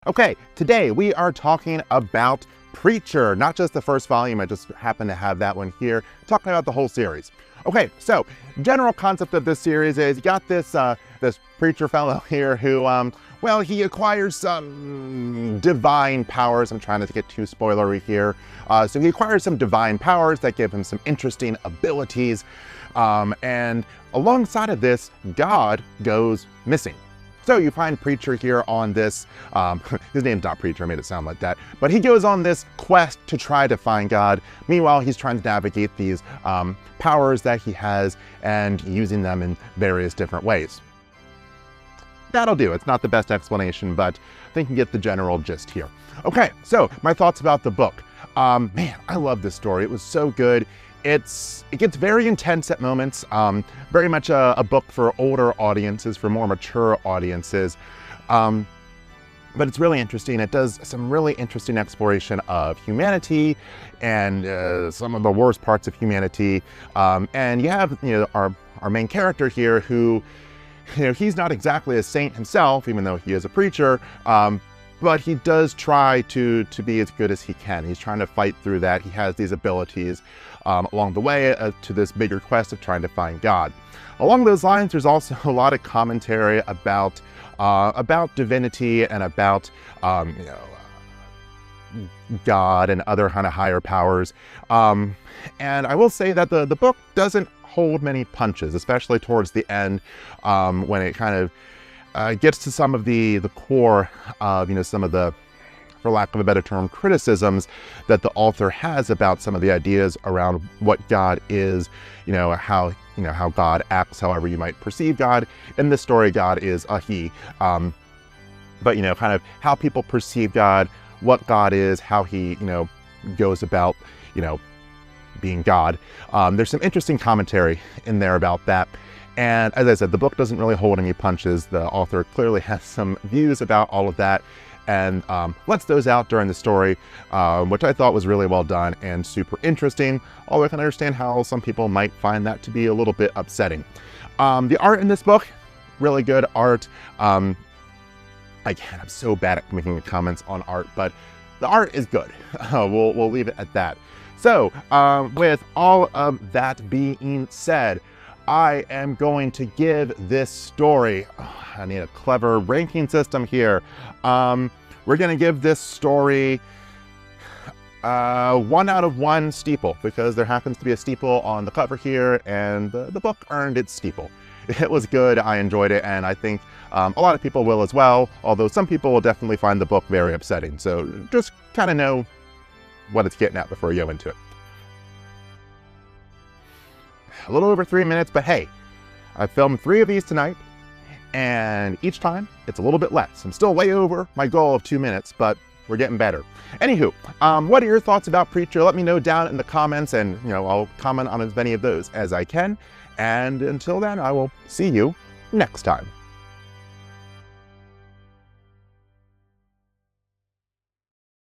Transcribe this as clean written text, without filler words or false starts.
Okay, today we are talking about Preacher, not just the first volume, I just happen to have that one here, talking about the whole series. Okay, so general concept of this series is you got this this preacher fellow here who, well, he acquires some divine powers. I'm trying not to get too spoilery here. So he acquires some divine powers that give him some interesting abilities. And alongside of this, God goes missing. So you find Preacher here on this, his name's not Preacher, I made it sound like that, but he goes on this quest to try to find God. Meanwhile, he's trying to navigate these powers that he has and using them in various different ways. That'll do. It's not the best explanation, but I think you get the general gist here. Okay, so my thoughts about the book. Man, I love this story. It was so good. It gets very intense at moments, very much a book for older audiences, for more mature audiences, but it's really interesting. It does some really interesting exploration of humanity and some of the worst parts of humanity, and you have our main character here who, he's not exactly a saint himself, even though he is a preacher, but he does try to be as good as he can. He's trying to fight through that. He has these abilities along the way to this bigger quest of trying to find God. Along those lines, there's also a lot of commentary about divinity and about God and other kind of higher powers. And I will say that the book doesn't hold many punches, especially towards the end, when it kind of gets to some of the core of some of the, for lack of a better term, criticisms that the author has about some of the ideas around what God is, how God acts, however you might perceive God. In this story, God is a he, but kind of how people perceive God, what God is, how he goes about being God. There's some interesting commentary in there about that. And as I said, the book doesn't really hold any punches. The author clearly has some views about all of that and lets those out during the story, which I thought was really well done and super interesting, although I can understand how some people might find that to be a little bit upsetting. The art in this book, really good art. Again, I'm so bad at making comments on art, but the art is good. We'll leave it at that. So with all of that being said, I am going to give this story, I need a clever ranking system here. We're going to give this story 1 out of 1 steeple, because there happens to be a steeple on the cover here, and the book earned its steeple. It was good, I enjoyed it, and I think a lot of people will as well, although some people will definitely find the book very upsetting. So just kind of know what it's getting at before you go into it. A little over 3 minutes, but hey, I filmed 3 of these tonight, and each time it's a little bit less. I'm still way over my goal of 2 minutes, but we're getting better. Anywho, what are your thoughts about Preacher? Let me know down in the comments, and I'll comment on as many of those as I can. And until then, I will see you next time.